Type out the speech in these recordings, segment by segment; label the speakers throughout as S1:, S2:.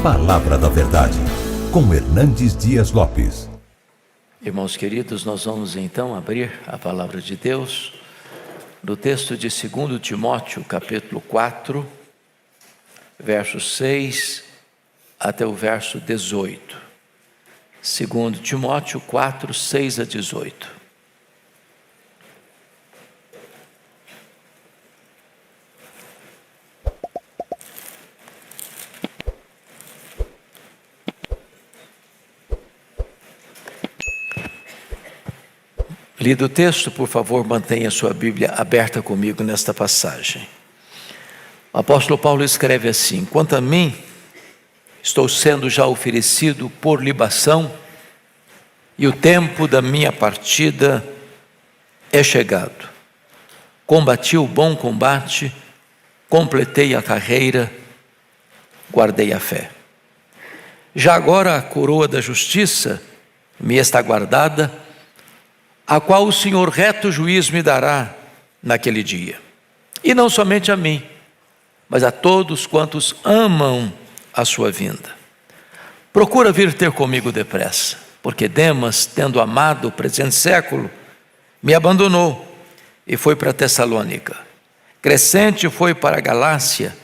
S1: Palavra da Verdade, com Hernandes Dias Lopes.
S2: Irmãos queridos, nós vamos então abrir a Palavra de Deus no texto de 2 Timóteo, capítulo 4, verso 6 até o verso 18. 2 Timóteo 4, 6 a 18. Lido o texto, por favor, mantenha sua Bíblia aberta comigo nesta passagem. O apóstolo Paulo escreve assim: quanto a mim, estou sendo já oferecido por libação, e o tempo da minha partida é chegado. Combati o bom combate, completei a carreira, guardei a fé. Já agora a coroa da justiça me está guardada, a qual o Senhor reto juiz me dará naquele dia. E não somente a mim, mas a todos quantos amam a sua vinda. Procura vir ter comigo depressa, porque Demas, tendo amado o presente século, me abandonou e foi para Tessalônica. Crescente foi para a Galácia,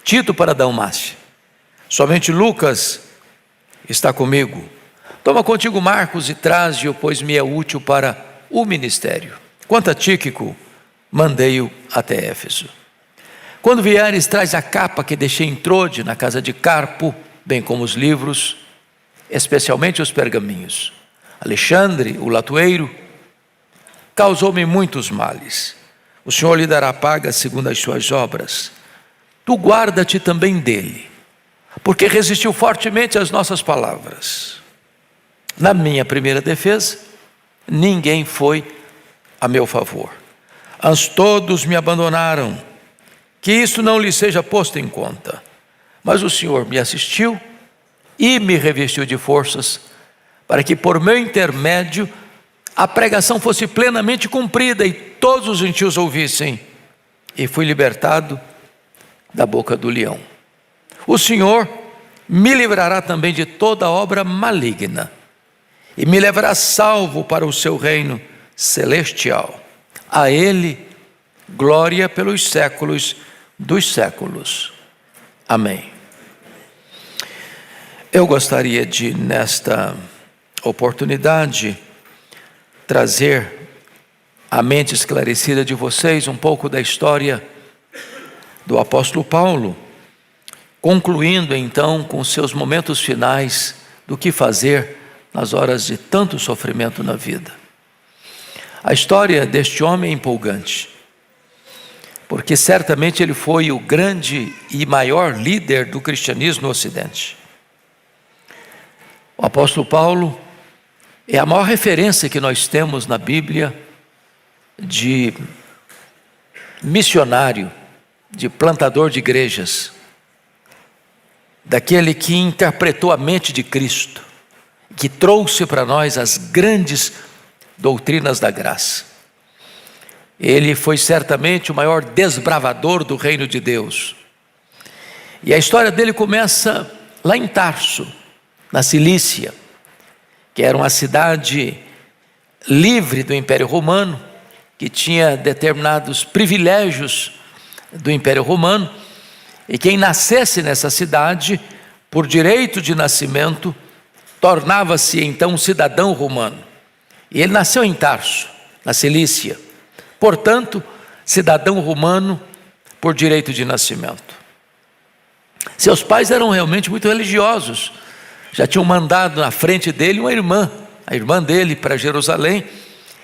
S2: Tito para a Dalmácia. Somente Lucas está comigo. Toma contigo Marcos e traze-o, pois me é útil para o ministério. Quanto a Tíquico, mandei-o até Éfeso. Quando vieres, traz a capa que deixei em Trode, na casa de Carpo, bem como os livros, especialmente os pergaminhos. Alexandre, o latoeiro, causou-me muitos males. O Senhor lhe dará paga segundo as suas obras. Tu guarda-te também dele, porque resistiu fortemente às nossas palavras. Na minha primeira defesa, ninguém foi a meu favor. Antes todos me abandonaram, que isso não lhe seja posto em conta. Mas o Senhor me assistiu e me revestiu de forças, para que por meu intermédio a pregação fosse plenamente cumprida e todos os gentios ouvissem. E fui libertado da boca do leão. O Senhor me livrará também de toda obra maligna, e me levará salvo para o seu reino celestial. A Ele, glória pelos séculos dos séculos. Amém. Eu gostaria de, nesta oportunidade, trazer à mente esclarecida de vocês um pouco da história do apóstolo Paulo, concluindo então com seus momentos finais do que fazer nas horas de tanto sofrimento na vida. A história deste homem é empolgante, porque certamente ele foi o grande e maior líder do cristianismo no Ocidente. O apóstolo Paulo é a maior referência que nós temos na Bíblia de missionário, de plantador de igrejas, daquele que interpretou a mente de Cristo, que trouxe para nós as grandes doutrinas da graça. Ele foi certamente o maior desbravador do reino de Deus. E a história dele começa lá em Tarso, na Cilícia, que era uma cidade livre do Império Romano, que tinha determinados privilégios do Império Romano, e quem nascesse nessa cidade, por direito de nascimento, tornava-se então um cidadão romano. E ele nasceu em Tarso, na Cilícia, portanto, cidadão romano por direito de nascimento. Seus pais eram realmente muito religiosos, já tinham mandado na frente dele uma irmã, a irmã dele, para Jerusalém,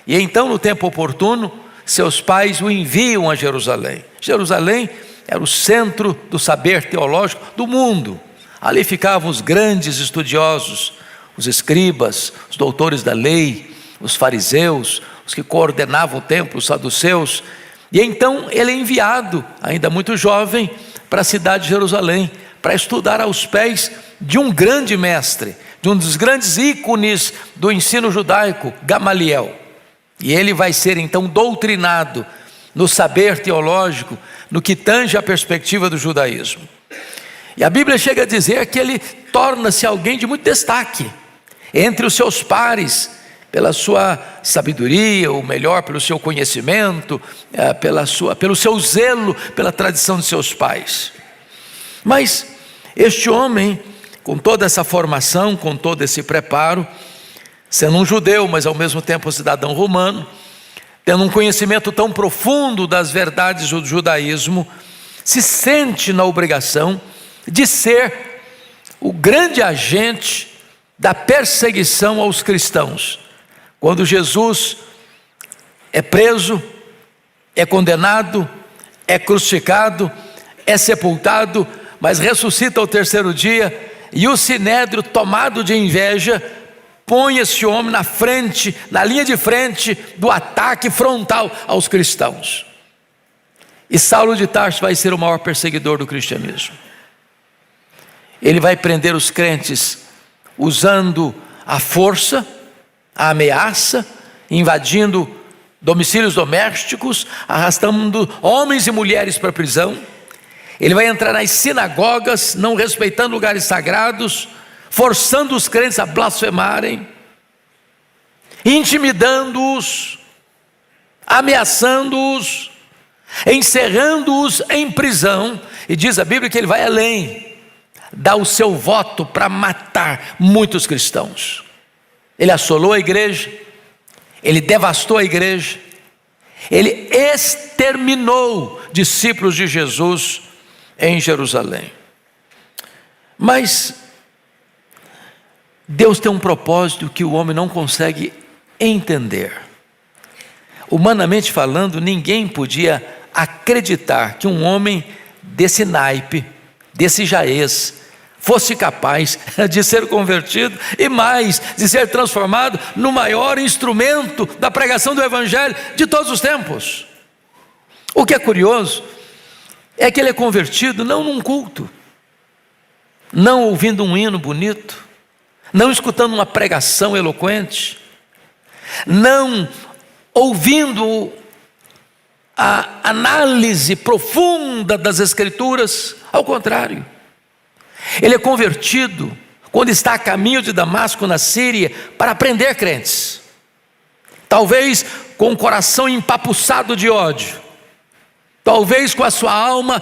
S2: e então no tempo oportuno, seus pais o enviam a Jerusalém. Jerusalém era o centro do saber teológico do mundo. Ali ficavam os grandes estudiosos, os escribas, os doutores da lei, os fariseus, os que coordenavam o templo, os saduceus. E então ele é enviado, ainda muito jovem, para a cidade de Jerusalém, para estudar aos pés de um grande mestre, de um dos grandes ícones do ensino judaico, Gamaliel. E ele vai ser então doutrinado no saber teológico, no que tange a perspectiva do judaísmo. E a Bíblia chega a dizer que ele torna-se alguém de muito destaque entre os seus pares, pela sua sabedoria, ou melhor, pelo seu conhecimento, pelo seu zelo, pela tradição de seus pais. Mas este homem, com toda essa formação, com todo esse preparo, sendo um judeu, mas ao mesmo tempo um cidadão romano, tendo um conhecimento tão profundo das verdades do judaísmo, se sente na obrigação de ser o grande agente da perseguição aos cristãos. Quando Jesus é preso, é condenado, é crucificado, é sepultado, mas ressuscita ao terceiro dia, e o sinédrio, tomado de inveja, põe esse homem na frente, na linha de frente do ataque frontal aos cristãos. E Saulo de Tarso vai ser o maior perseguidor do cristianismo. Ele vai prender os crentes usando a força, a ameaça, invadindo domicílios domésticos, arrastando homens e mulheres para a prisão. Ele vai entrar nas sinagogas, não respeitando lugares sagrados, forçando os crentes a blasfemarem, intimidando-os, ameaçando-os, encerrando-os em prisão. E diz a Bíblia que ele vai além, dá o seu voto para matar muitos cristãos. Ele assolou a igreja, ele devastou a igreja, ele exterminou discípulos de Jesus em Jerusalém. Mas Deus tem um propósito que o homem não consegue entender. Humanamente falando, ninguém podia acreditar que um homem desse naipe, desse jaez, fosse capaz de ser convertido e mais, de ser transformado no maior instrumento da pregação do Evangelho de todos os tempos. O que é curioso é que ele é convertido não num culto, não ouvindo um hino bonito, não escutando uma pregação eloquente, não ouvindo a análise profunda das Escrituras. Ao contrário, ele é convertido quando está a caminho de Damasco, na Síria, para prender crentes, talvez com o coração empapuçado de ódio, talvez com a sua alma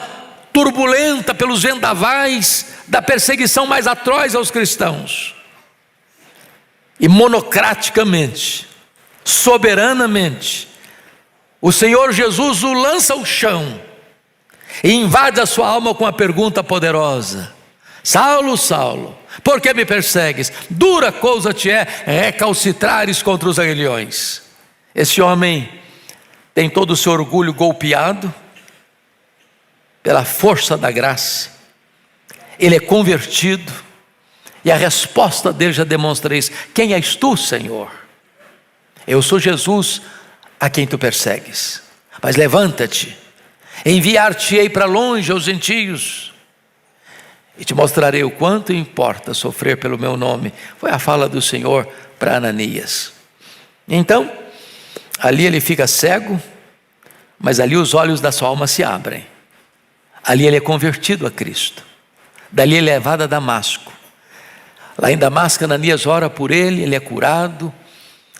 S2: turbulenta pelos vendavais da perseguição mais atroz aos cristãos. E monocraticamente, soberanamente, o Senhor Jesus o lança ao chão e invade a sua alma com a pergunta poderosa: Saulo, Saulo, por que me persegues? Dura coisa te é recalcitrares contra os aguilhões. Esse homem tem todo o seu orgulho golpeado pela força da graça. Ele é convertido, e a resposta dele já demonstra isso: quem és tu, Senhor? Eu sou Jesus a quem tu persegues, mas levanta-te, enviar-te-ei para longe aos gentios, e te mostrarei o quanto importa sofrer pelo meu nome. Foi a fala do Senhor para Ananias. Então, ali ele fica cego, mas ali os olhos da sua alma se abrem. Ali ele é convertido a Cristo. Dali ele é levado a Damasco. Lá em Damasco, Ananias ora por ele, ele é curado,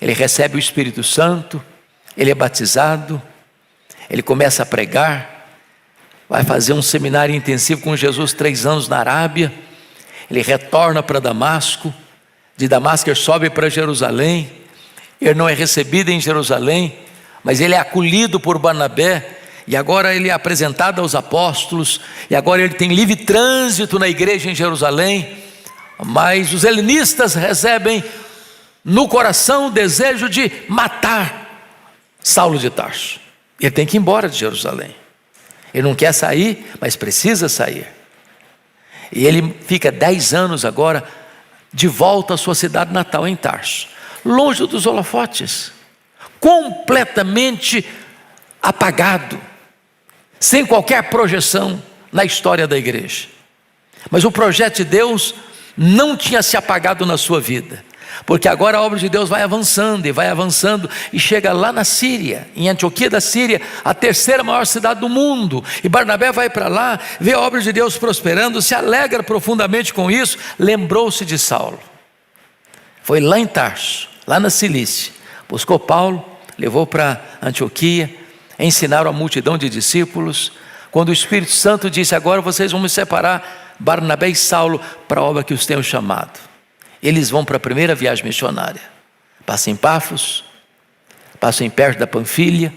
S2: ele recebe o Espírito Santo, ele é batizado, ele começa a pregar, vai fazer um seminário intensivo com Jesus 3 anos na Arábia. Ele retorna para Damasco, de Damasco ele sobe para Jerusalém. Ele não é recebido em Jerusalém, mas ele é acolhido por Barnabé, e agora ele é apresentado aos apóstolos, e agora ele tem livre trânsito na igreja em Jerusalém. Mas os helenistas recebem no coração o desejo de matar Saulo de Tarso. Ele tem que ir embora de Jerusalém. Ele não quer sair, mas precisa sair. E ele fica 10 anos agora de volta à sua cidade natal, em Tarso, longe dos holofotes, completamente apagado, sem qualquer projeção na história da igreja. Mas o projeto de Deus não tinha se apagado na sua vida. Porque agora a obra de Deus vai avançando e chega lá na Síria, em Antioquia da Síria, a terceira maior cidade do mundo. E Barnabé vai para lá, vê a obra de Deus prosperando, se alegra profundamente com isso, lembrou-se de Saulo. Foi lá em Tarso, lá na Cilícia, buscou Paulo, levou para Antioquia, ensinaram a multidão de discípulos. Quando o Espírito Santo disse: agora vocês vão me separar, Barnabé e Saulo, para a obra que os tenho chamado. Eles vão para a primeira viagem missionária, passam em Pafos, passam em perto da Panfilha.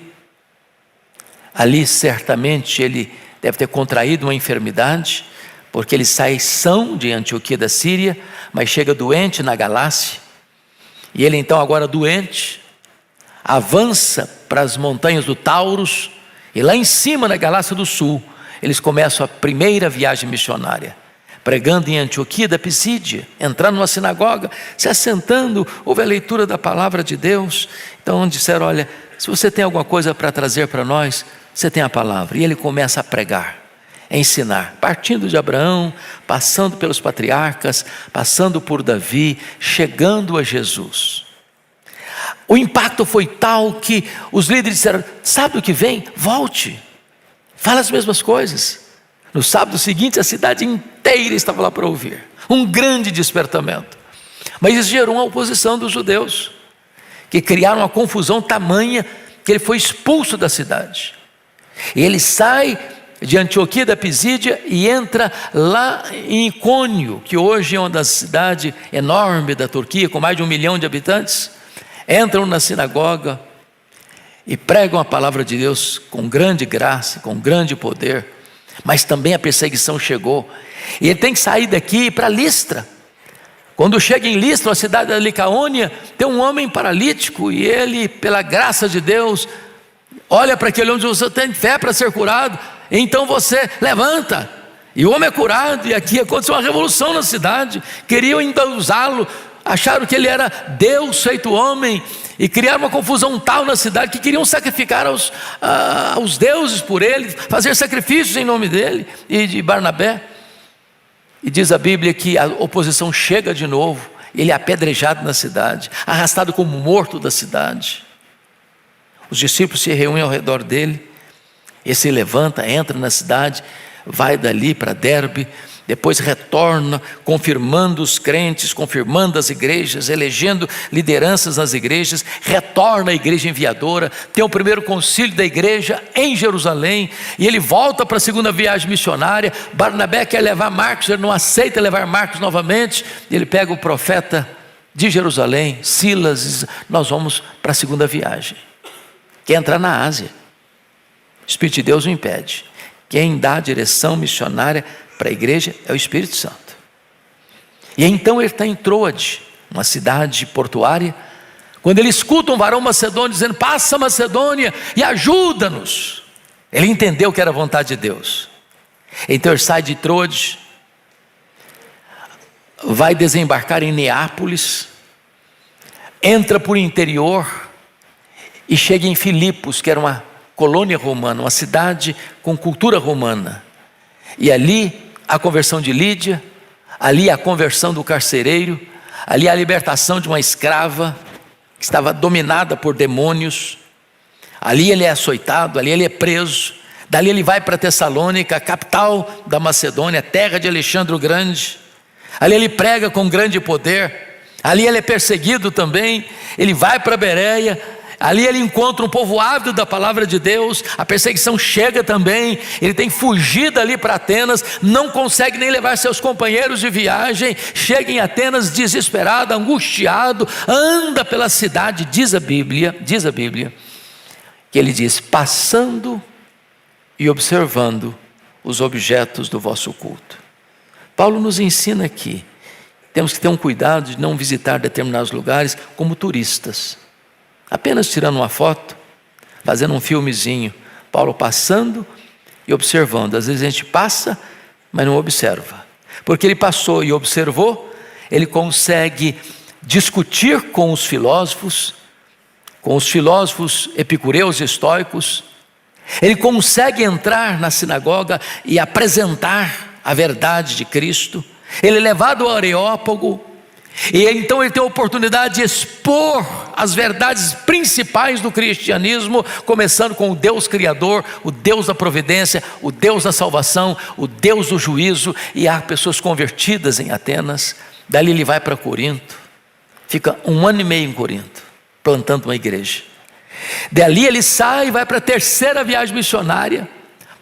S2: Ali certamente ele deve ter contraído uma enfermidade, porque ele sai são de Antioquia da Síria, mas chega doente na Galácia. E ele então, agora doente, avança para as montanhas do Taurus, e lá em cima na Galácia do Sul eles começam a primeira viagem missionária, pregando em Antioquia da Pisídia, entrando numa sinagoga, se assentando, houve a leitura da palavra de Deus. Então disseram: olha, se você tem alguma coisa para trazer para nós, você tem a palavra. E ele começa a pregar, a ensinar, partindo de Abraão, passando pelos patriarcas, passando por Davi, chegando a Jesus. O impacto foi tal que os líderes disseram: sábado que vem, volte, fala as mesmas coisas. No sábado seguinte, a cidade inteira estava lá para ouvir. Um grande despertamento. Mas isso gerou uma oposição dos judeus, que criaram uma confusão tamanha que ele foi expulso da cidade. E ele sai de Antioquia da Pisídia e entra lá em Icônio, que hoje é uma cidade enorme da Turquia, com mais de 1 milhão de habitantes. Entram na sinagoga e pregam a palavra de Deus com grande graça, com grande poder. Mas também a perseguição chegou, e ele tem que sair daqui e ir para Listra. Quando chega em Listra, a cidade da Licaônia, tem um homem paralítico, e ele, pela graça de Deus, olha para aquele homem e diz: você tem fé para ser curado? Então você levanta. E o homem é curado. E aqui aconteceu uma revolução na cidade. Queriam ainda usá-lo, acharam que ele era Deus feito homem, e criaram uma confusão tal na cidade que queriam sacrificar aos deuses por ele, fazer sacrifícios em nome dele e de Barnabé. E diz a Bíblia que a oposição chega de novo. Ele é apedrejado na cidade, arrastado como morto da cidade. Os discípulos se reúnem ao redor dele. Ele se levanta, entra na cidade, vai dali para Derbe, depois retorna, confirmando os crentes, confirmando as igrejas, elegendo lideranças nas igrejas, retorna à igreja enviadora, tem o primeiro concílio da igreja em Jerusalém, e ele volta para a segunda viagem missionária. Barnabé quer levar Marcos, ele não aceita levar Marcos novamente, ele pega o profeta de Jerusalém, Silas, e diz: nós vamos para a segunda viagem. Quer entrar na Ásia, o Espírito de Deus o impede. Quem dá a direção missionária para a igreja é o Espírito Santo. E então ele está em Troade, uma cidade portuária, quando ele escuta um varão macedônio dizendo: passa a Macedônia e ajuda-nos. Ele entendeu que era a vontade de Deus. Então ele sai de Troade, vai desembarcar em Neápolis, entra por interior e chega em Filipos, que era uma colônia romana, uma cidade com cultura romana. E ali a conversão de Lídia, ali a conversão do carcereiro, ali a libertação de uma escrava que estava dominada por demônios. Ali ele é açoitado, ali ele é preso. Dali ele vai para Tessalônica, a capital da Macedônia, terra de Alexandre o Grande. Ali ele prega com grande poder. Ali ele é perseguido também. Ele vai para Bereia. Ali ele encontra um povo ávido da palavra de Deus. A perseguição chega também. Ele tem fugido ali para Atenas, não consegue nem levar seus companheiros de viagem. Chega em Atenas desesperado, angustiado, anda pela cidade. Diz a Bíblia que ele diz: passando e observando os objetos do vosso culto. Paulo nos ensina aqui, temos que ter um cuidado de não visitar determinados lugares como turistas, apenas tirando uma foto, fazendo um filmezinho. Paulo passando e observando. Às vezes a gente passa, mas não observa. Porque ele passou e observou, ele consegue discutir com os filósofos epicureus e estoicos. Ele consegue entrar na sinagoga e apresentar a verdade de Cristo. Ele é levado ao Areópago E então ele tem a oportunidade de expor as verdades principais do cristianismo, começando com o Deus Criador, o Deus da providência, o Deus da salvação, o Deus do juízo. E há pessoas convertidas em Atenas. Dali ele vai para Corinto, fica 1 ano e meio em Corinto, plantando uma igreja. Dali ele sai e vai para a 3ª viagem missionária,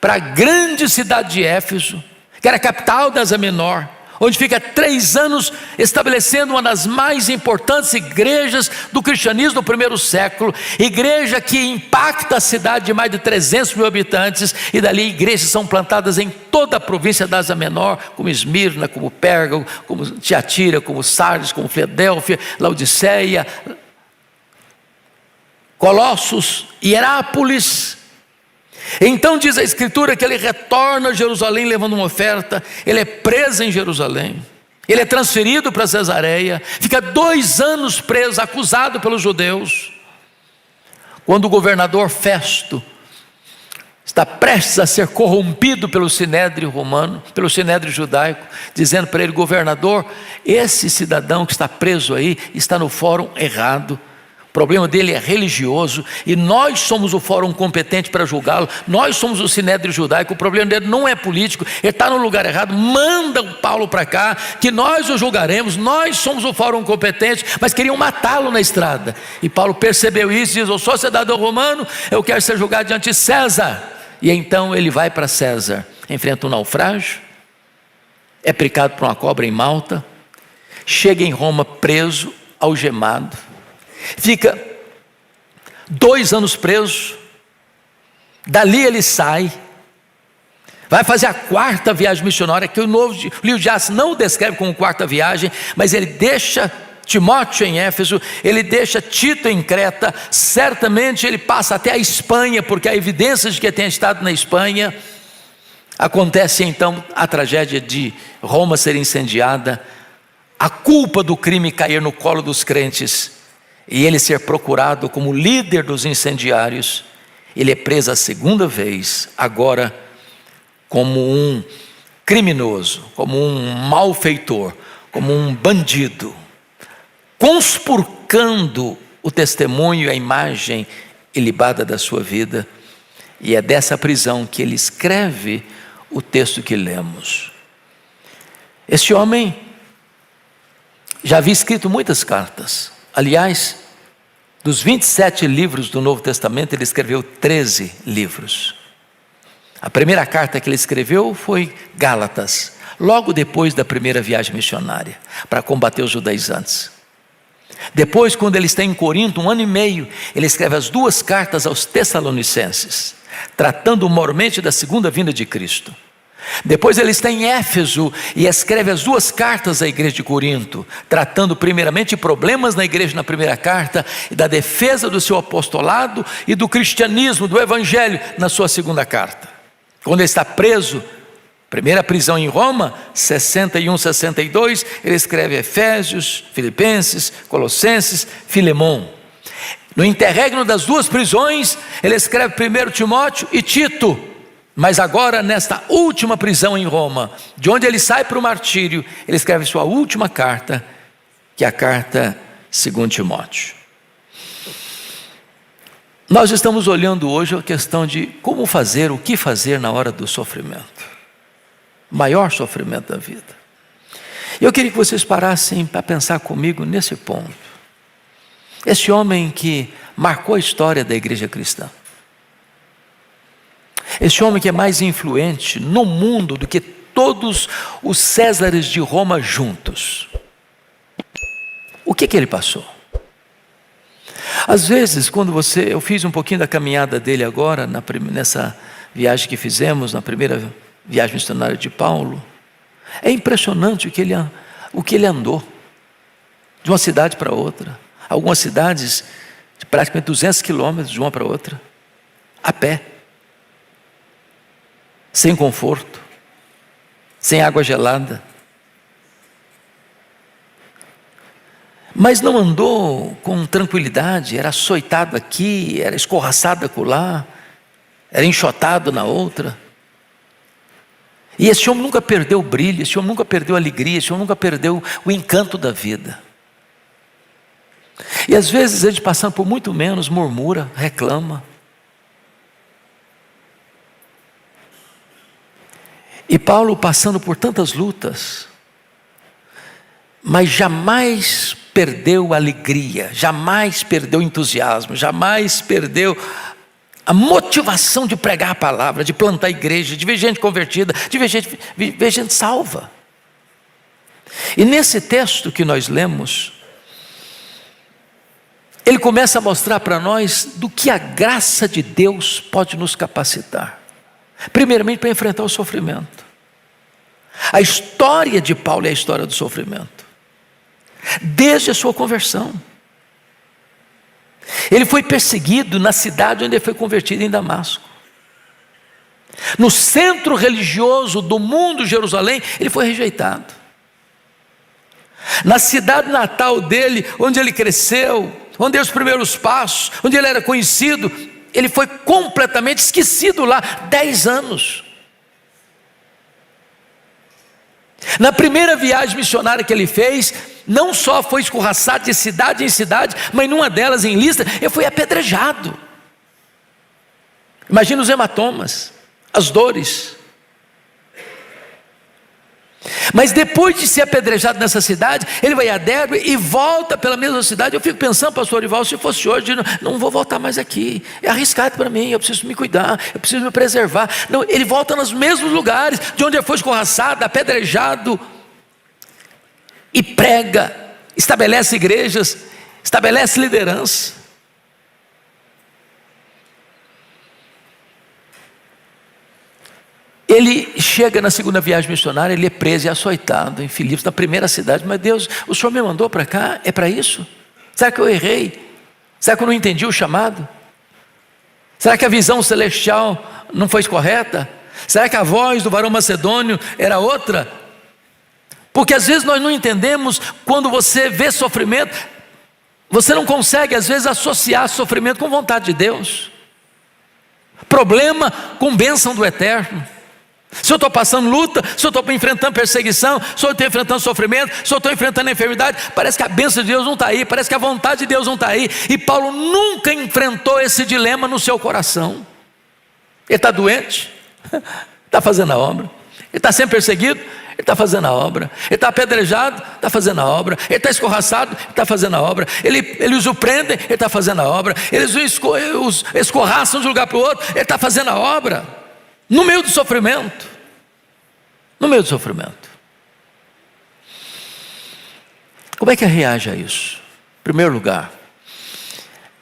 S2: para a grande cidade de Éfeso, que era a capital da Ásia Menor, onde fica 3 anos estabelecendo uma das mais importantes igrejas do cristianismo do primeiro século, igreja que impacta a cidade de mais de 300 mil habitantes, e dali igrejas são plantadas em toda a província da Ásia Menor, como Esmirna, como Pérgamo, como Tiatira, como Sardes, como Filadélfia, Laodiceia, Colossos, Hierápolis. Então diz a Escritura que ele retorna a Jerusalém levando uma oferta. Ele é preso em Jerusalém, ele é transferido para Cesareia, fica 2 anos preso, acusado pelos judeus. Quando o governador Festo está prestes a ser corrompido pelo sinédrio romano, pelo sinédrio judaico, dizendo para ele: governador, esse cidadão que está preso aí está no fórum errado. O problema dele é religioso e nós somos o fórum competente para julgá-lo, nós somos o sinédrio judaico. O problema dele não é político, ele está no lugar errado. Manda o Paulo para cá, que nós o julgaremos, nós somos o fórum competente. Mas queriam matá-lo na estrada, e Paulo percebeu isso e diz: eu sou cidadão romano, eu quero ser julgado diante de César. E então ele vai para César, enfrenta um naufrágio, é picado por uma cobra em Malta, chega em Roma preso, algemado, fica 2 anos preso. Dali ele sai, vai fazer a 4ª viagem missionária, que o livro de Atos não o descreve como 4ª viagem, mas ele deixa Timóteo em Éfeso, ele deixa Tito em Creta. Certamente ele passa até a Espanha, porque há evidências de que ele tenha estado na Espanha. Acontece então a tragédia de Roma ser incendiada, a culpa do crime cair no colo dos crentes, e ele ser procurado como líder dos incendiários. Ele é preso a 2ª vez, agora como um criminoso, como um malfeitor, como um bandido, conspurcando o testemunho e a imagem ilibada da sua vida. E é dessa prisão que ele escreve o texto que lemos. Este homem já havia escrito muitas cartas. Aliás, dos 27 livros do Novo Testamento, ele escreveu 13 livros. A primeira carta que ele escreveu foi Gálatas, logo depois da primeira viagem missionária, para combater os judaizantes. Depois, quando ele está em Corinto, 1 ano e meio, ele escreve as 2 cartas aos Tessalonicenses, tratando mormente da segunda vinda de Cristo. Depois ele está em Éfeso e escreve as 2 cartas à igreja de Corinto, tratando primeiramente de problemas na igreja na primeira carta, e da defesa do seu apostolado e do cristianismo, do evangelho, na sua 2ª carta. Quando ele está preso, primeira prisão em Roma, 61, 62, ele escreve Efésios, Filipenses, Colossenses, Filemão. No interregno das 2 prisões, ele escreve 1 Timóteo e Tito. Mas agora, nesta última prisão em Roma, de onde ele sai para o martírio, ele escreve sua última carta, que é a carta 2 Timóteo. Nós estamos olhando hoje a questão de como fazer, o que fazer na hora do sofrimento, maior sofrimento da vida. Eu queria que vocês parassem para pensar comigo nesse ponto. Esse homem que marcou a história da igreja cristã, esse homem que é mais influente no mundo do que todos os Césares de Roma juntos, o que ele passou? Às vezes, eu fiz um pouquinho da caminhada dele agora, nessa viagem que fizemos, na primeira viagem missionária de Paulo. É impressionante o que ele andou, de uma cidade para outra. Algumas cidades de praticamente 200 quilômetros de uma para outra, a pé, sem conforto, sem água gelada. Mas não andou com tranquilidade, era açoitado aqui, era escorraçado acolá, era enxotado na outra. E esse homem nunca perdeu o brilho, esse homem nunca perdeu a alegria, esse homem nunca perdeu o encanto da vida. E às vezes a gente passando por muito menos, murmura, reclama. E Paulo passando por tantas lutas, mas jamais perdeu a alegria, jamais perdeu o entusiasmo, jamais perdeu a motivação de pregar a palavra, de plantar a igreja, de ver gente convertida, de ver gente salva. E nesse texto que nós lemos, ele começa a mostrar para nós do que a graça de Deus pode nos capacitar. Primeiramente, para enfrentar o sofrimento. A história de Paulo é a história do sofrimento. Desde a sua conversão. Ele foi perseguido na cidade onde ele foi convertido, em Damasco. No centro religioso do mundo, Jerusalém, ele foi rejeitado. Na cidade natal dele, onde ele cresceu, onde deu os primeiros passos, onde ele era conhecido, ele foi completamente esquecido lá, 10 anos. Na primeira viagem missionária que ele fez, não só foi escorraçado de cidade em cidade, mas numa delas, em Listra, ele foi apedrejado. Imagina os hematomas, as dores. Mas depois de ser apedrejado nessa cidade, ele vai a Derbe e volta pela mesma cidade. Eu fico pensando, pastor Orivaldo, se fosse hoje, não vou voltar mais aqui, é arriscado para mim, eu preciso me cuidar, eu preciso me preservar. Não, ele volta nos mesmos lugares de onde ele foi escorraçado, apedrejado, e prega, estabelece igrejas, estabelece liderança. Ele chega na segunda viagem missionária, ele é preso e açoitado em Filipos, na primeira cidade. Mas Deus, o Senhor me mandou para cá, é para isso? Será que eu errei? Será que eu não entendi o chamado? Será que a visão celestial não foi correta? Será que a voz do varão macedônio era outra? Porque às vezes nós não entendemos, quando você vê sofrimento, você não consegue às vezes associar sofrimento com vontade de Deus. Problema com bênção do eterno. Se eu estou passando luta, se eu estou enfrentando perseguição, se eu estou enfrentando sofrimento, se eu estou enfrentando enfermidade, parece que a bênção de Deus não está aí, parece que a vontade de Deus não está aí. E Paulo nunca enfrentou esse dilema no seu coração. Ele está doente, está fazendo a obra. Ele está sendo perseguido, ele está fazendo a obra. Ele está apedrejado, está fazendo a obra. Ele está escorraçado, está fazendo a obra. Eles o prendem, ele está fazendo a obra. Eles os escorraçam de um lugar para o outro, ele está fazendo a obra. No meio do sofrimento. No meio do sofrimento. Como é que reage a isso? Em primeiro lugar,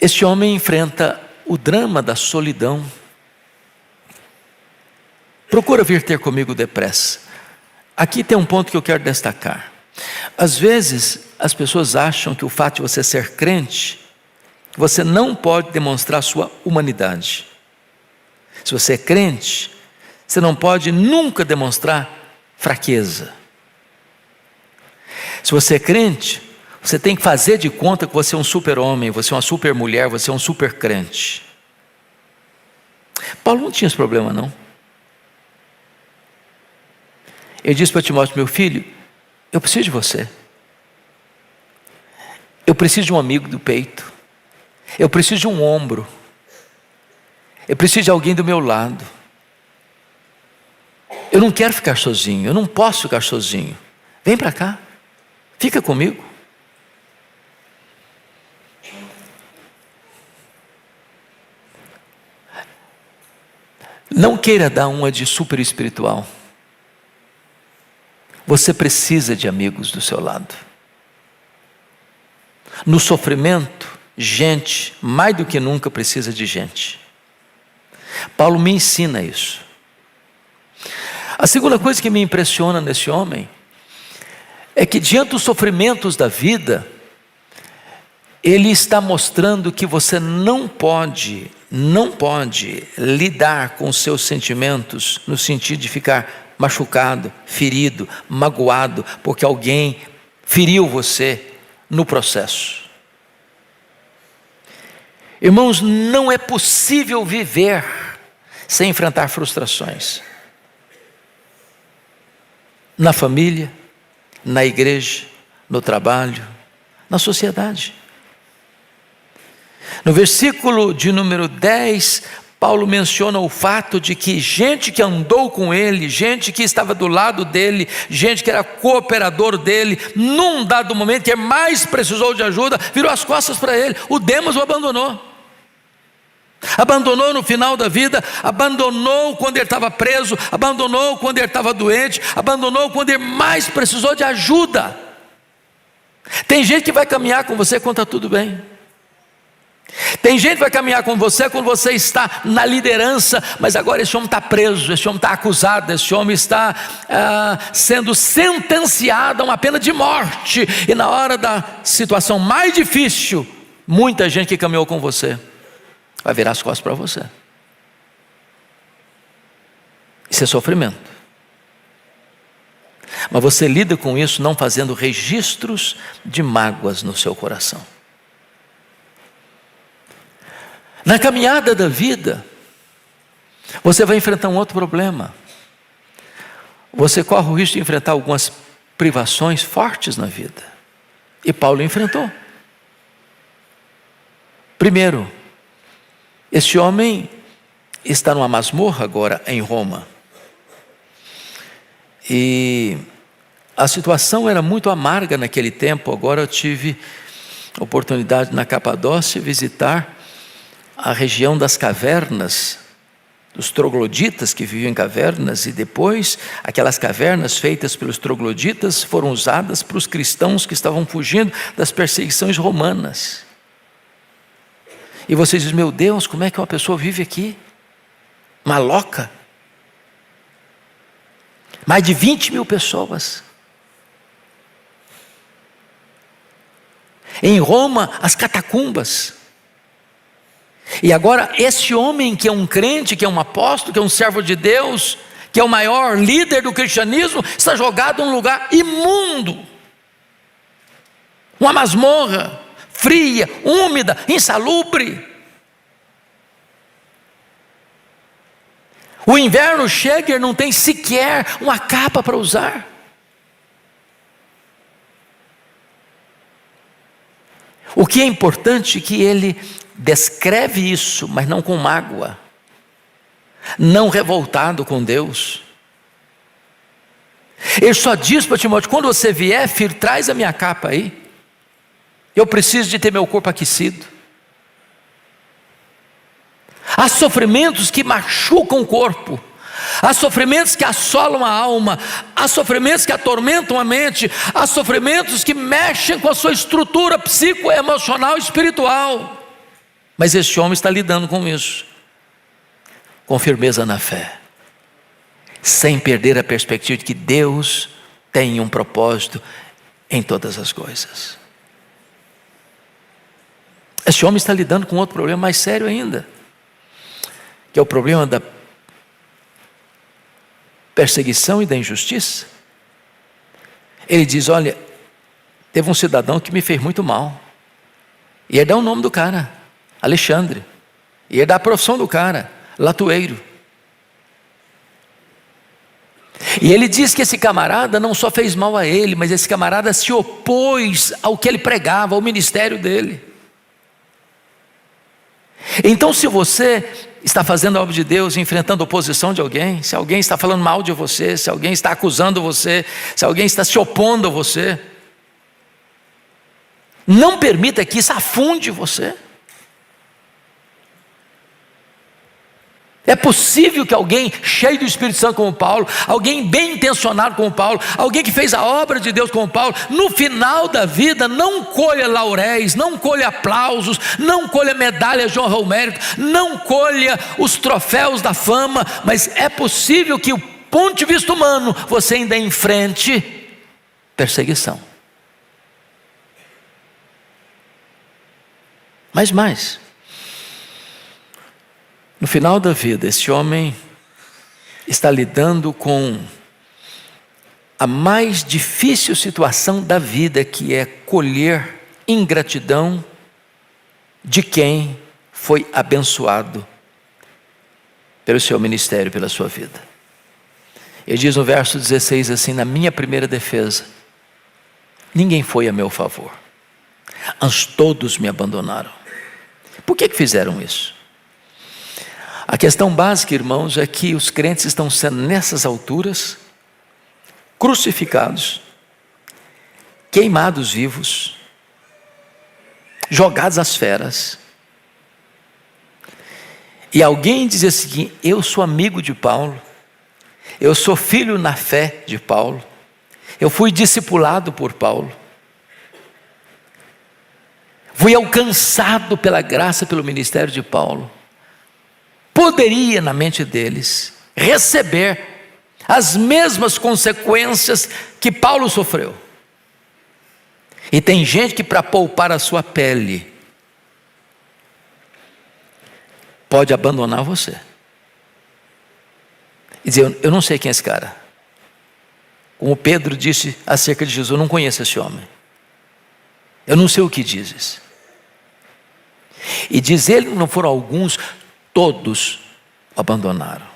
S2: este homem enfrenta o drama da solidão. Procura vir ter comigo depressa. Aqui tem um ponto que eu quero destacar. Às vezes, as pessoas acham que o fato de você ser crente, você não pode demonstrar sua humanidade. Se você é crente, você não pode nunca demonstrar fraqueza. Se você é crente, você tem que fazer de conta que você é um super-homem, você é uma super-mulher, você é um super-crente. Paulo não tinha esse problema, não. Ele disse para Timóteo: meu filho, eu preciso de você. Eu preciso de um amigo do peito. Eu preciso de um ombro. Eu preciso de alguém do meu lado. Eu não quero ficar sozinho, eu não posso ficar sozinho. Vem para cá, fica comigo. Não queira dar uma de super espiritual. Você precisa de amigos do seu lado. No sofrimento, gente, mais do que nunca, precisa de gente. Paulo me ensina isso. A segunda coisa que me impressiona nesse homem é que, diante dos sofrimentos da vida, ele está mostrando que você não pode lidar com os seus sentimentos no sentido de ficar machucado, ferido, magoado, porque alguém feriu você no processo. Irmãos, não é possível viver sem enfrentar frustrações. Na família, na igreja, no trabalho, na sociedade. No versículo de número 10, Paulo menciona o fato de que gente que andou com ele, gente que estava do lado dele, gente que era cooperador dele, num dado momento que mais precisou de ajuda, virou as costas para ele. O Demas o abandonou. Abandonou no final da vida, abandonou quando ele estava preso, abandonou quando ele estava doente, abandonou quando ele mais precisou de ajuda. Tem gente que vai caminhar com você quando está tudo bem. Tem gente que vai caminhar com você quando você está na liderança, mas agora esse homem está preso, esse homem está acusado, esse homem está sendo sentenciado a uma pena de morte. E na hora da situação mais difícil, muita gente que caminhou com você vai virar as costas para você. Isso é sofrimento. Mas você lida com isso não fazendo registros de mágoas no seu coração. Na caminhada da vida, você vai enfrentar um outro problema. Você corre o risco de enfrentar algumas privações fortes na vida. E Paulo enfrentou. Primeiro, esse homem está numa masmorra agora em Roma. E a situação era muito amarga naquele tempo. Agora eu tive oportunidade na Capadócia visitar a região das cavernas, dos trogloditas que viviam em cavernas, e depois aquelas cavernas feitas pelos trogloditas foram usadas para os cristãos que estavam fugindo das perseguições romanas. E você diz: meu Deus, como é que uma pessoa vive aqui? Maloca. Mais de 20 mil pessoas. Em Roma, as catacumbas. E agora esse homem que é um crente, que é um apóstolo, que é um servo de Deus, que é o maior líder do cristianismo, está jogado em um lugar imundo. Uma masmorra, fria, úmida, insalubre. O inverno chega e ele não tem sequer uma capa para usar. O que é importante é que ele descreve isso, mas não com mágoa, não revoltado com Deus. Ele só diz para Timóteo: quando você vier, filho, traz a minha capa aí. Eu preciso de ter meu corpo aquecido. Há sofrimentos que machucam o corpo, há sofrimentos que assolam a alma, há sofrimentos que atormentam a mente, há sofrimentos que mexem com a sua estrutura psicoemocional e espiritual. Mas esse homem está lidando com isso, com firmeza na fé, sem perder a perspectiva de que Deus tem um propósito em todas as coisas. Esse homem está lidando com outro problema mais sério ainda, que é o problema da perseguição e da injustiça. Ele diz: olha, teve um cidadão que me fez muito mal. E ele dá o nome do cara, Alexandre. E ele dá a profissão do cara, latoeiro. E ele diz que esse camarada não só fez mal a ele, mas esse camarada se opôs ao que ele pregava, ao ministério dele. Então, se você está fazendo a obra de Deus, enfrentando oposição de alguém, se alguém está falando mal de você, se alguém está acusando você, se alguém está se opondo a você, não permita que isso afunde você. É possível que alguém cheio do Espírito Santo como Paulo, alguém bem intencionado como Paulo, alguém que fez a obra de Deus como Paulo, no final da vida não colha lauréis, não colha aplausos, não colha medalhas de honra ao mérito, não colha os troféus da fama, mas é possível que, do ponto de vista humano, você ainda enfrente perseguição. Mas mais, no final da vida, esse homem está lidando com a mais difícil situação da vida, que é colher ingratidão de quem foi abençoado pelo seu ministério, pela sua vida. Ele diz no verso 16 assim: na minha primeira defesa, ninguém foi a meu favor, antes todos me abandonaram. Por que fizeram isso? A questão básica, irmãos, é que os crentes estão sendo, nessas alturas, crucificados, queimados vivos, jogados às feras. E alguém diz assim: eu sou amigo de Paulo, eu sou filho na fé de Paulo, eu fui discipulado por Paulo, fui alcançado pela graça, pelo ministério de Paulo. Poderia, na mente deles, receber as mesmas consequências que Paulo sofreu. E tem gente que, para poupar a sua pele, pode abandonar você e dizer: eu não sei quem é esse cara. Como Pedro disse acerca de Jesus: eu não conheço esse homem, eu não sei o que dizes. E diz ele, não foram alguns, todos o abandonaram.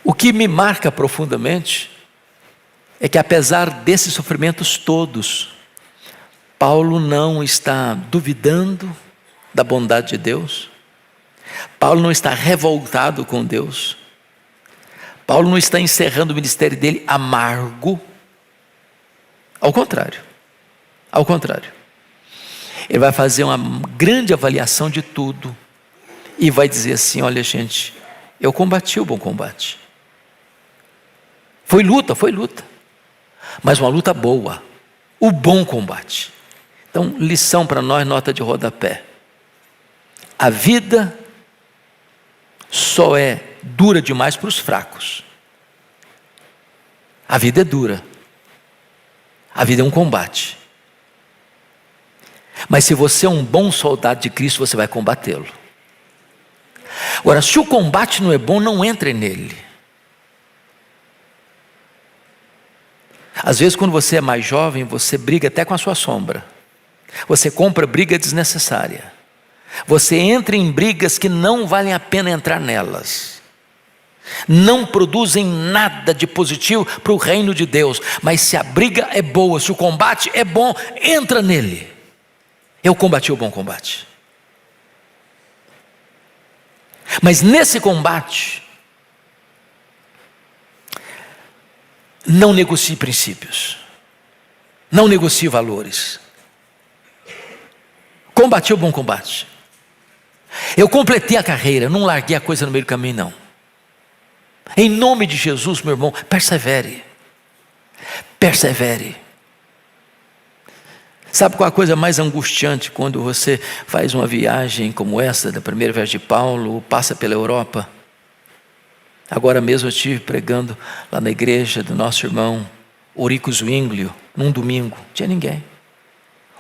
S2: O que me marca profundamente é que, apesar desses sofrimentos todos, Paulo não está duvidando da bondade de Deus. Paulo não está revoltado com Deus. Paulo não está encerrando o ministério dele amargo. Ao contrário. Ao contrário. Ele vai fazer uma grande avaliação de tudo e vai dizer assim: olha, gente, eu combati o bom combate. Foi luta, mas uma luta boa, o bom combate. Então, lição para nós, nota de rodapé: a vida só é dura demais para os fracos. A vida é dura, a vida é um combate. Mas se você é um bom soldado de Cristo, você vai combatê-lo. Agora, se o combate não é bom, não entre nele. Às vezes, quando você é mais jovem, você briga até com a sua sombra. Você compra briga desnecessária. Você entra em brigas que não valem a pena entrar nelas. Não produzem nada de positivo para o reino de Deus. Mas se a briga é boa, se o combate é bom, entra nele. Eu combati o bom combate. Mas nesse combate, não negocie princípios, não negocie valores. Combati o bom combate. Eu completei a carreira, não larguei a coisa no meio do caminho, não. Em nome de Jesus, meu irmão, persevere. Persevere. Sabe qual é a coisa mais angustiante quando você faz uma viagem como essa, da primeira viagem de Paulo, passa pela Europa? Agora mesmo eu estive pregando lá na igreja do nosso irmão Eurico Zwinglio, num domingo, não tinha ninguém.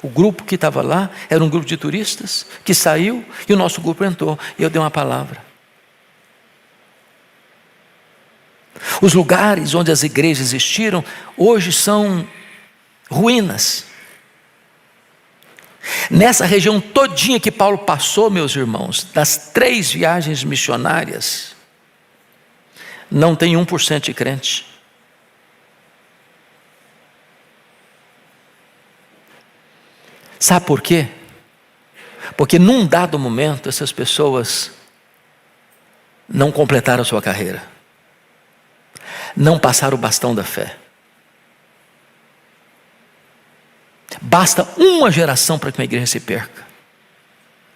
S2: O grupo que estava lá era um grupo de turistas que saiu e o nosso grupo entrou e eu dei uma palavra. Os lugares onde as igrejas existiram hoje são ruínas. Nessa região todinha que Paulo passou, meus irmãos, das 3 viagens missionárias, não tem 1% de crente. Sabe por quê? Porque num dado momento essas pessoas não completaram a sua carreira, não passaram o bastão da fé. Basta uma geração para que uma igreja se perca.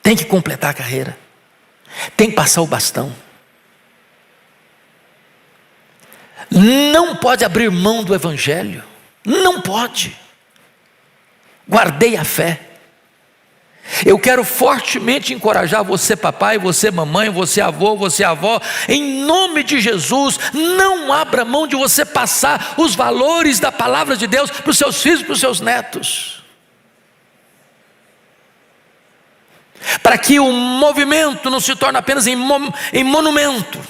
S2: Tem que completar a carreira, tem que passar o bastão. Não pode abrir mão do evangelho, não pode. Guardei a fé. Eu quero fortemente encorajar você, papai, você, mamãe, você, avô, você, avó, em nome de Jesus, não abra mão de você passar os valores da palavra de Deus para os seus filhos, para os seus netos, para que o movimento não se torne apenas em monumento,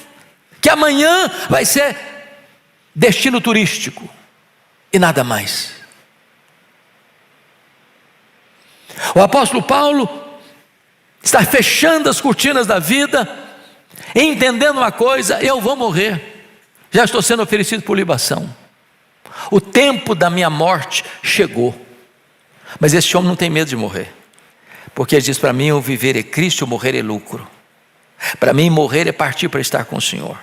S2: que amanhã vai ser destino turístico e nada mais. O apóstolo Paulo está fechando as cortinas da vida, entendendo uma coisa: eu vou morrer, já estou sendo oferecido por libação, o tempo da minha morte chegou. Mas este homem não tem medo de morrer, porque ele diz: para mim o viver é Cristo, o morrer é lucro. Para mim morrer é partir para estar com o Senhor.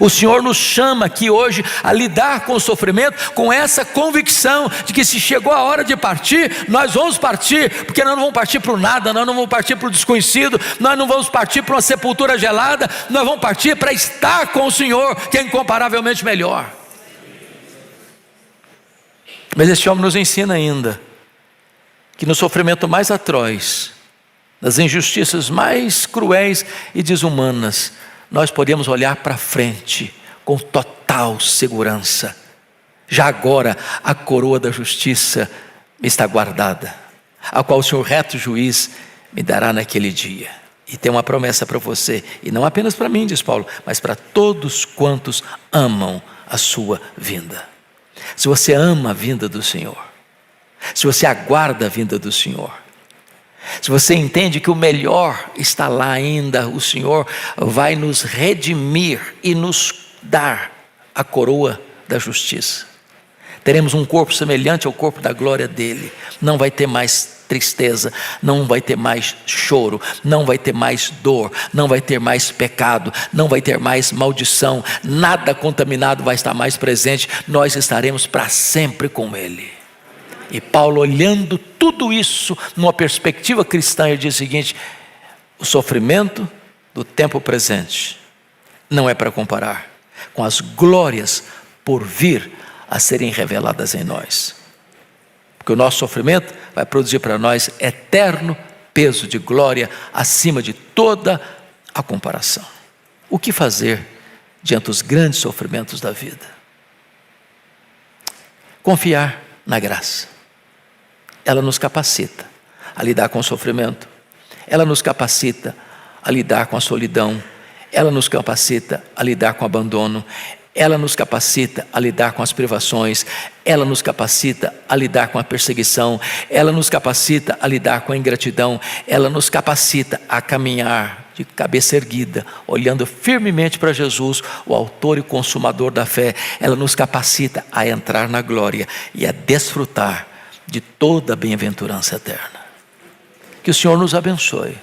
S2: O Senhor nos chama aqui hoje a lidar com o sofrimento, com essa convicção de que se chegou a hora de partir, nós vamos partir, porque nós não vamos partir para o nada, nós não vamos partir para o desconhecido, nós não vamos partir para uma sepultura gelada, nós vamos partir para estar com o Senhor, que é incomparavelmente melhor. Mas este homem nos ensina ainda que no sofrimento mais atroz, nas injustiças mais cruéis e desumanas, nós podemos olhar para frente com total segurança. Já agora a coroa da justiça me está guardada, a qual o Senhor reto juiz me dará naquele dia. E tem uma promessa para você, e não apenas para mim, diz Paulo, mas para todos quantos amam a sua vinda. Se você ama a vinda do Senhor, se você aguarda a vinda do Senhor, se você entende que o melhor está lá ainda, o Senhor vai nos redimir e nos dar a coroa da justiça. Teremos um corpo semelhante ao corpo da glória dele. Não vai ter mais tristeza, não vai ter mais choro, não vai ter mais dor, não vai ter mais pecado, não vai ter mais maldição, nada contaminado vai estar mais presente. Nós estaremos para sempre com ele. E Paulo, olhando tudo isso numa perspectiva cristã, ele diz o seguinte: o sofrimento do tempo presente não é para comparar com as glórias por vir a serem reveladas em nós, porque o nosso sofrimento vai produzir para nós eterno peso de glória acima de toda a comparação. O que fazer diante dos grandes sofrimentos da vida? Confiar na graça. Ela nos capacita a lidar com o sofrimento, ela nos capacita a lidar com a solidão, ela nos capacita a lidar com o abandono, ela nos capacita a lidar com as privações, ela nos capacita a lidar com a perseguição, ela nos capacita a lidar com a ingratidão, ela nos capacita a caminhar de cabeça erguida, olhando firmemente para Jesus, o autor e consumador da fé. Ela nos capacita a entrar na glória e a desfrutar de toda a bem-aventurança eterna. Que o Senhor nos abençoe.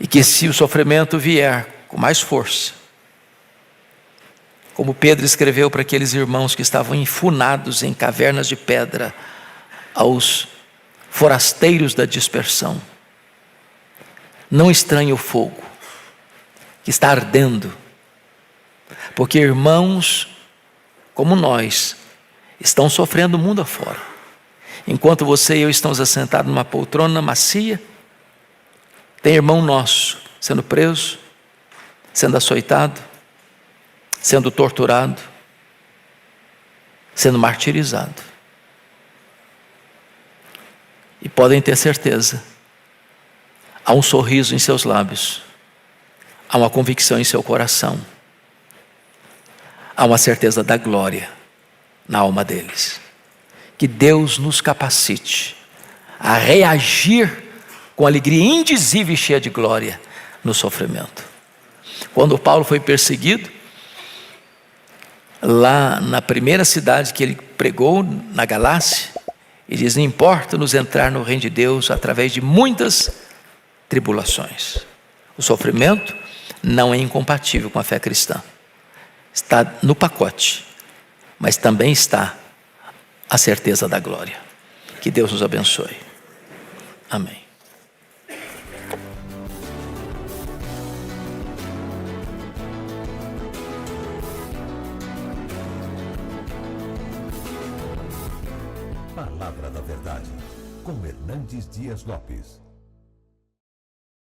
S2: E que se o sofrimento vier com mais força, como Pedro escreveu para aqueles irmãos que estavam enfunados em cavernas de pedra, aos forasteiros da dispersão, não estranhe o fogo que está ardendo, porque irmãos como nós estão sofrendo o mundo afora. Enquanto você e eu estamos assentados numa poltrona macia, tem irmão nosso sendo preso, sendo açoitado, sendo torturado, sendo martirizado. E podem ter certeza, há um sorriso em seus lábios, há uma convicção em seu coração, há uma certeza da glória na alma deles. Que Deus nos capacite a reagir com alegria indizível e cheia de glória no sofrimento. Quando Paulo foi perseguido, lá na primeira cidade que ele pregou, na Galácia, ele diz: não importa nos entrar no reino de Deus através de muitas tribulações. O sofrimento não é incompatível com a fé cristã, está no pacote, mas também está a certeza da glória. Que Deus nos abençoe. Amém.
S1: Palavra da Verdade, com Hernandes Dias Lopes.